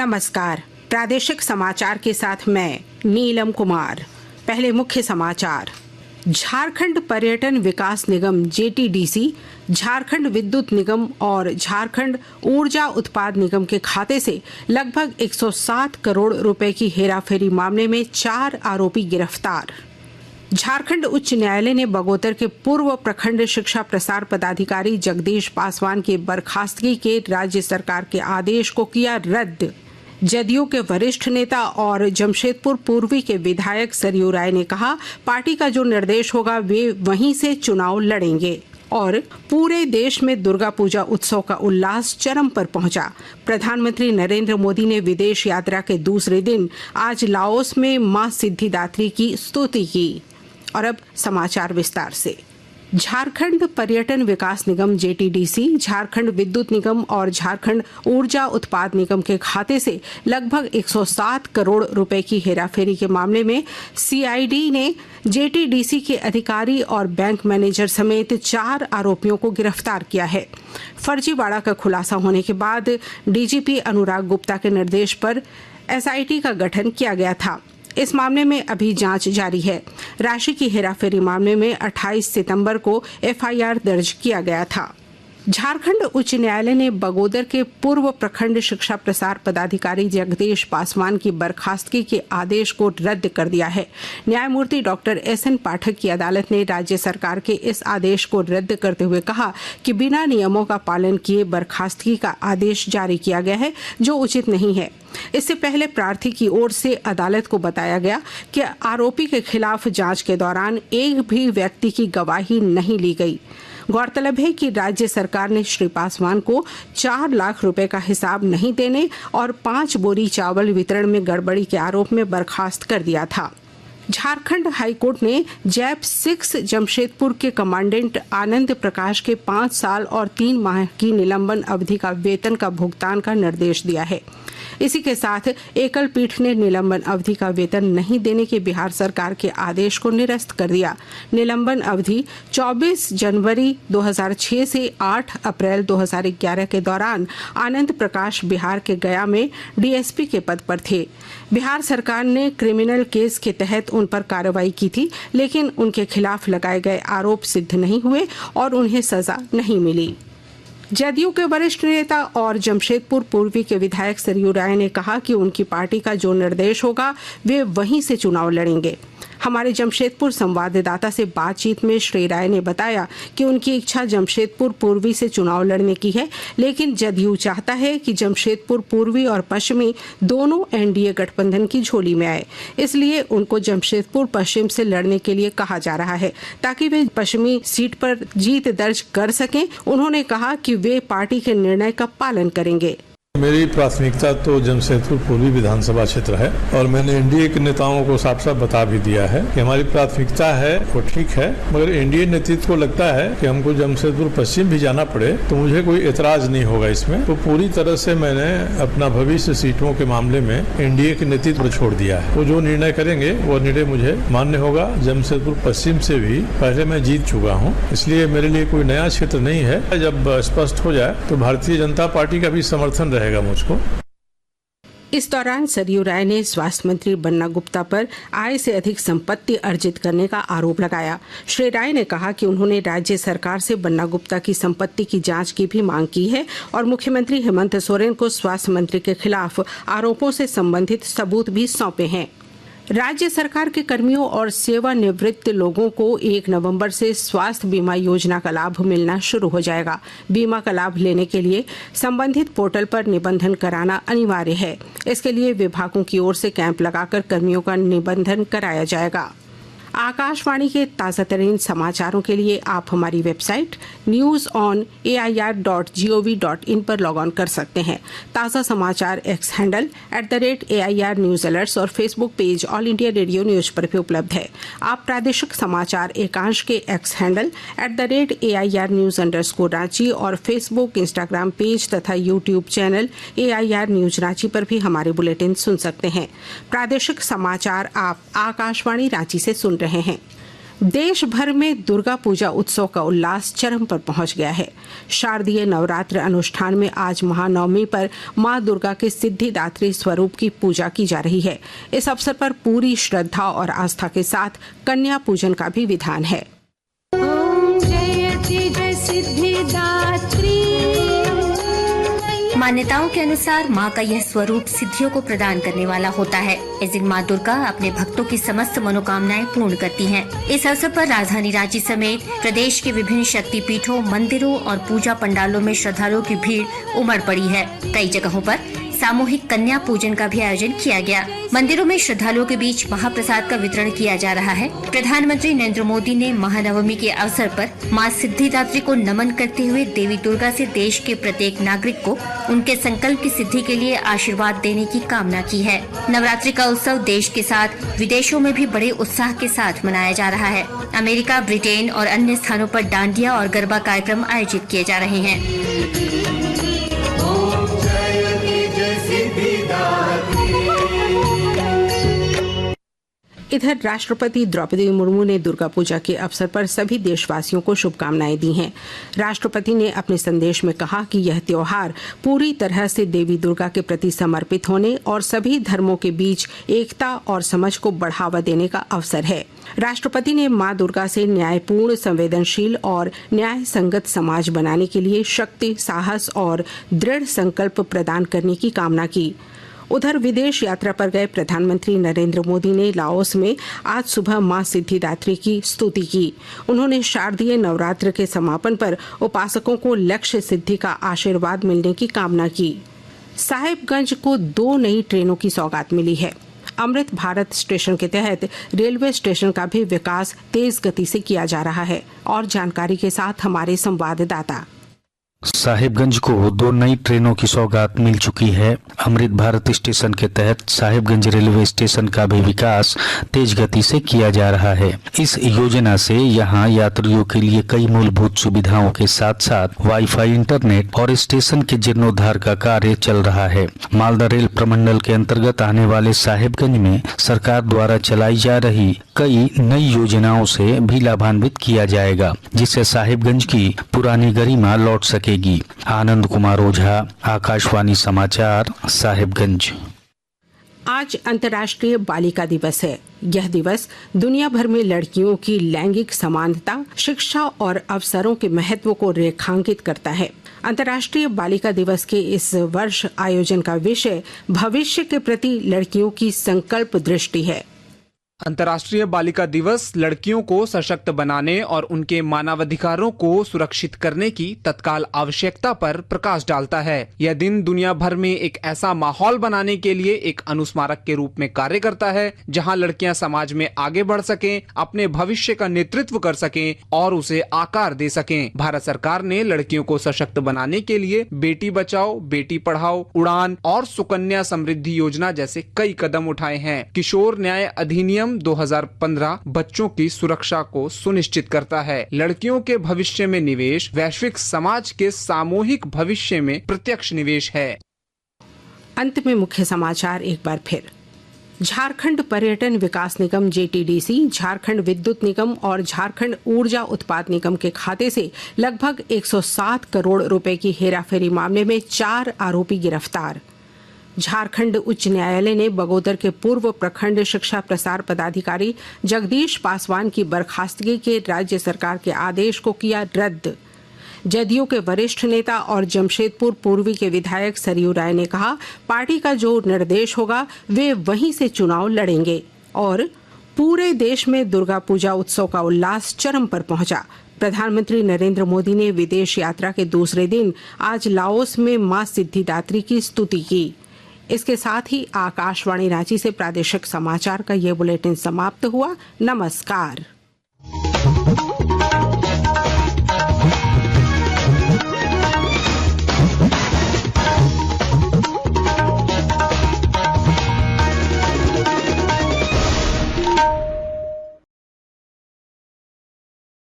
नमस्कार। प्रादेशिक समाचार के साथ मैं नीलम कुमार। पहले मुख्य समाचार। झारखंड पर्यटन विकास निगम जेटीडीसी, झारखंड विद्युत निगम और झारखंड ऊर्जा उत्पाद निगम के खाते से लगभग 107 करोड़ रुपए की हेराफेरी मामले में 4 आरोपी गिरफ्तार। झारखंड उच्च न्यायालय ने बगोदर के पूर्व प्रखंड शिक्षा प्रसार पदाधिकारी जगदीश पासवान की बर्खास्तगी के राज्य सरकार के आदेश को किया रद्द। जदयू के वरिष्ठ नेता और जमशेदपुर पूर्वी के विधायक सरयू राय ने कहा, पार्टी का जो निर्देश होगा वे वहीं से चुनाव लड़ेंगे। और पूरे देश में दुर्गा पूजा उत्सव का उल्लास चरम पर पहुंचा। प्रधानमंत्री नरेंद्र मोदी ने विदेश यात्रा के दूसरे दिन आज लाओस में मां सिद्धिदात्री की स्तुति की। और अब समाचार विस्तार से। झारखंड पर्यटन विकास निगम जेटीडीसी, झारखंड विद्युत निगम और झारखंड ऊर्जा उत्पाद निगम के खाते से लगभग 107 करोड़ रुपए की हेराफेरी के मामले में सीआईडी ने जेटीडीसी के अधिकारी और बैंक मैनेजर समेत 4 आरोपियों को गिरफ्तार किया है। फर्जीवाड़ा का खुलासा होने के बाद डीजीपी अनुराग गुप्ता के निर्देश पर एसआईटी का गठन किया गया था। इस मामले में अभी जांच जारी है। राशि की हेराफेरी मामले में 28 सितंबर को एफआईआर दर्ज किया गया था। झारखंड उच्च न्यायालय ने बगोदर के पूर्व प्रखंड शिक्षा प्रसार पदाधिकारी जगदीश पासवान की बर्खास्तगी के आदेश को रद्द कर दिया है। न्यायमूर्ति डॉक्टर एसएन पाठक की अदालत ने राज्य सरकार के इस आदेश को रद्द करते हुए कहा कि बिना नियमों का पालन किए बर्खास्तगी का आदेश जारी किया गया है, जो उचित नहीं है। इससे पहले प्रार्थी की ओर से अदालत को बताया गया कि आरोपी के खिलाफ जांच के दौरान एक भी व्यक्ति की गवाही नहीं ली गई। गौरतलब है कि राज्य सरकार ने श्री पासवान को 4 लाख रुपए का हिसाब नहीं देने और 5 बोरी चावल वितरण में गड़बड़ी के आरोप में बर्खास्त कर दिया था। झारखंड हाईकोर्ट ने जैप 6 जमशेदपुर के कमांडेंट आनंद प्रकाश के 5 साल और 3 माह की निलंबन अवधि का वेतन का भुगतान का निर्देश दिया है। इसी के साथ एकल पीठ ने निलंबन अवधि का वेतन नहीं देने के बिहार सरकार के आदेश को निरस्त कर दिया। निलंबन अवधि 24 जनवरी 2006 से 8 अप्रैल 2011 के दौरान आनंद प्रकाश बिहार के गया में डीएसपी के पद पर थे। बिहार सरकार ने क्रिमिनल केस के तहत उन पर कार्रवाई की थी, लेकिन उनके खिलाफ लगाए गए आरोप सिद्ध नहीं हुए और उन्हें सजा नहीं मिली। जदयू के वरिष्ठ नेता और जमशेदपुर पूर्वी के विधायक सरयू राय ने कहा कि उनकी पार्टी का जो निर्देश होगा वे वहीं से चुनाव लड़ेंगे। हमारे जमशेदपुर संवाददाता से बातचीत में श्री राय ने बताया कि उनकी इच्छा जमशेदपुर पूर्वी से चुनाव लड़ने की है, लेकिन जदयू चाहता है कि जमशेदपुर पूर्वी और पश्चिमी दोनों एनडीए गठबंधन की झोली में आए। इसलिए उनको जमशेदपुर पश्चिम से लड़ने के लिए कहा जा रहा है, ताकि वे पश्चिमी सीट पर जीत दर्ज कर सकें। उन्होंने कहा कि वे पार्टी के निर्णय का पालन करेंगे। मेरी प्राथमिकता तो जमशेदपुर पूर्वी विधानसभा क्षेत्र है और मैंने एनडीए के नेताओं को साफ साफ बता भी दिया है कि हमारी प्राथमिकता है वो ठीक है, मगर एनडीए नेतृत्व को लगता है कि हमको जमशेदपुर पश्चिम भी जाना पड़े तो मुझे कोई एतराज नहीं होगा इसमें। तो पूरी तरह से मैंने अपना भविष्य सीटों के मामले में एनडीए के नेतृत्व पर छोड़ दिया है। वो जो निर्णय करेंगे वो निर्णय मुझे मान्य होगा। जमशेदपुर पश्चिम से भी पहले मैं जीत चुका हूँ, इसलिए मेरे लिए कोई नया क्षेत्र नहीं है। जब स्पष्ट हो जाए तो भारतीय जनता पार्टी का भी समर्थन रहेगा मुझको। इस दौरान सरयू राय ने स्वास्थ्य मंत्री बन्ना गुप्ता पर आय से अधिक संपत्ति अर्जित करने का आरोप लगाया। श्री राय ने कहा कि उन्होंने राज्य सरकार से बन्ना गुप्ता की संपत्ति की जांच की भी मांग की है और मुख्यमंत्री हेमंत सोरेन को स्वास्थ्य मंत्री के खिलाफ आरोपों से संबंधित सबूत भी सौंपे हैं। राज्य सरकार के कर्मियों और सेवानिवृत्त लोगों को 1 नवंबर से स्वास्थ्य बीमा योजना का लाभ मिलना शुरू हो जाएगा। बीमा का लाभ लेने के लिए संबंधित पोर्टल पर निबंधन कराना अनिवार्य है। इसके लिए विभागों की ओर से कैंप लगाकर कर्मियों का निबंधन कराया जाएगा। आकाशवाणी के ताज़ा तरीन समाचारों के लिए आप हमारी वेबसाइट newsonair.gov.in पर लॉग ऑन कर सकते हैं। ताज़ा समाचार X handle @AIR news alerts और Facebook page All India Radio news पर भी उपलब्ध है। आप प्रादेशिक समाचार एकांश के X handle @AIR news _Ranchi और फेसबुक, इंस्टाग्राम पेज तथा YouTube channel AIR news Ranchi पर भी हमारे बुलेटिन सुन सकते हैं। प्रादेशिक समाचार आप आकाशवाणी रांची से सुन रहे हैं। देश भर में दुर्गा पूजा उत्सव का उल्लास चरम पर पहुंच गया है। शारदीय नवरात्र अनुष्ठान में आज महानवमी पर मां दुर्गा के सिद्धिदात्री स्वरूप की पूजा की जा रही है। इस अवसर पर पूरी श्रद्धा और आस्था के साथ कन्या पूजन का भी विधान है। मान्यताओं के अनुसार मां का यह स्वरूप सिद्धियों को प्रदान करने वाला होता है। इस दिन मां दुर्गा अपने भक्तों की समस्त मनोकामनाएं पूर्ण करती हैं। इस अवसर पर राजधानी रांची समेत प्रदेश के विभिन्न शक्तिपीठों, मंदिरों और पूजा पंडालों में श्रद्धालुओं की भीड़ उमड़ पड़ी है। कई जगहों पर सामूहिक कन्या पूजन का भी आयोजन किया गया। मंदिरों में श्रद्धालुओं के बीच महाप्रसाद का वितरण किया जा रहा है। प्रधानमंत्री नरेंद्र मोदी ने महानवमी के अवसर पर मां सिद्धिदात्री को नमन करते हुए देवी दुर्गा से देश के प्रत्येक नागरिक को उनके संकल्प की सिद्धि के लिए आशीर्वाद देने की कामना की है। नवरात्रि का उत्सव देश के साथ विदेशों में भी बड़े उत्साह के साथ मनाया जा रहा है। अमेरिका, ब्रिटेन और अन्य स्थानों पर डांडिया और गरबा कार्यक्रम आयोजित किए जा रहे हैं। इधर राष्ट्रपति द्रौपदी मुर्मू ने दुर्गा पूजा के अवसर पर सभी देशवासियों को शुभकामनाएं दी हैं। राष्ट्रपति ने अपने संदेश में कहा कि यह त्योहार पूरी तरह से देवी दुर्गा के प्रति समर्पित होने और सभी धर्मों के बीच एकता और समझ को बढ़ावा देने का अवसर है। राष्ट्रपति ने मां दुर्गा से न्यायपूर्ण, संवेदनशील और न्याय संगत समाज बनाने के लिए शक्ति, साहस और दृढ़ संकल्प प्रदान करने की कामना की। उधर विदेश यात्रा पर गए प्रधानमंत्री नरेंद्र मोदी ने लाओस में आज सुबह मां सिद्धिदात्री की स्तुति की। उन्होंने शारदीय नवरात्र के समापन पर उपासकों को लक्ष्य सिद्धि का आशीर्वाद मिलने की कामना की। साहिबगंज को 2 नई ट्रेनों की सौगात मिली है। अमृत भारत स्टेशन के तहत रेलवे स्टेशन का भी विकास तेज गति से किया जा रहा है। और जानकारी के साथ हमारे संवाददाता। साहिबगंज को 2 नई ट्रेनों की सौगात मिल चुकी है। अमृत भारत स्टेशन के तहत साहिबगंज रेलवे स्टेशन का भी विकास तेज गति से किया जा रहा है। इस योजना से यहां यात्रियों के लिए कई मूलभूत सुविधाओं के साथ साथ वाईफाई, इंटरनेट और स्टेशन के जीर्णोद्धार का कार्य चल रहा है। मालदा रेल प्रमंडल के अंतर्गत आने वाले साहिबगंज में सरकार द्वारा चलाई जा रही कई नई योजनाओं से भी लाभान्वित किया जाएगा, जिससे साहिबगंज की पुरानी गरिमा लौट सके। आनंद कुमार ओझा, आकाशवाणी समाचार, साहिबगंज। आज अंतर्राष्ट्रीय बालिका दिवस है। यह दिवस दुनिया भर में लड़कियों की लैंगिक समानता, शिक्षा और अवसरों के महत्व को रेखांकित करता है। अंतर्राष्ट्रीय बालिका दिवस के इस वर्ष आयोजन का विषय भविष्य के प्रति लड़कियों की संकल्प दृष्टि है। अंतर्राष्ट्रीय बालिका दिवस लड़कियों को सशक्त बनाने और उनके मानवाधिकारों को सुरक्षित करने की तत्काल आवश्यकता पर प्रकाश डालता है। यह दिन दुनिया भर में एक ऐसा माहौल बनाने के लिए एक अनुस्मारक के रूप में कार्य करता है, जहां लड़कियां समाज में आगे बढ़ सकें, अपने भविष्य का नेतृत्व कर सकें और उसे आकार दे सकें। भारत सरकार ने लड़कियों को सशक्त बनाने के लिए बेटी बचाओ, बेटी पढ़ाओ, उड़ान और सुकन्या समृद्धि योजना जैसे कई कदम उठाए हैं। किशोर न्याय अधिनियम 2015 बच्चों की सुरक्षा को सुनिश्चित करता है। लड़कियों के भविष्य में निवेश वैश्विक समाज के सामूहिक भविष्य में प्रत्यक्ष निवेश है। अंत में मुख्य समाचार एक बार फिर। झारखंड पर्यटन विकास निगम JTDC, झारखंड विद्युत निगम और झारखंड ऊर्जा उत्पाद निगम के खाते से लगभग 107 करोड़ रुपए की हेराफेरी मामले में 4 आरोपी गिरफ्तार। झारखंड उच्च न्यायालय ने बगोदर के पूर्व प्रखंड शिक्षा प्रसार पदाधिकारी जगदीश पासवान की बर्खास्तगी के राज्य सरकार के आदेश को किया रद्द। जदयू के वरिष्ठ नेता और जमशेदपुर पूर्वी के विधायक सरयू राय ने कहा, पार्टी का जो निर्देश होगा वे वहीं से चुनाव लड़ेंगे। और पूरे देश में दुर्गा पूजा उत्सव का उल्लास चरम पर पहुंचा। प्रधानमंत्री नरेंद्र मोदी ने विदेश यात्रा के दूसरे दिन आज लाओस में मां सिद्धिदात्री की स्तुति की। इसके साथ ही आकाशवाणी रांची से प्रादेशिक समाचार का ये बुलेटिन समाप्त हुआ। नमस्कार।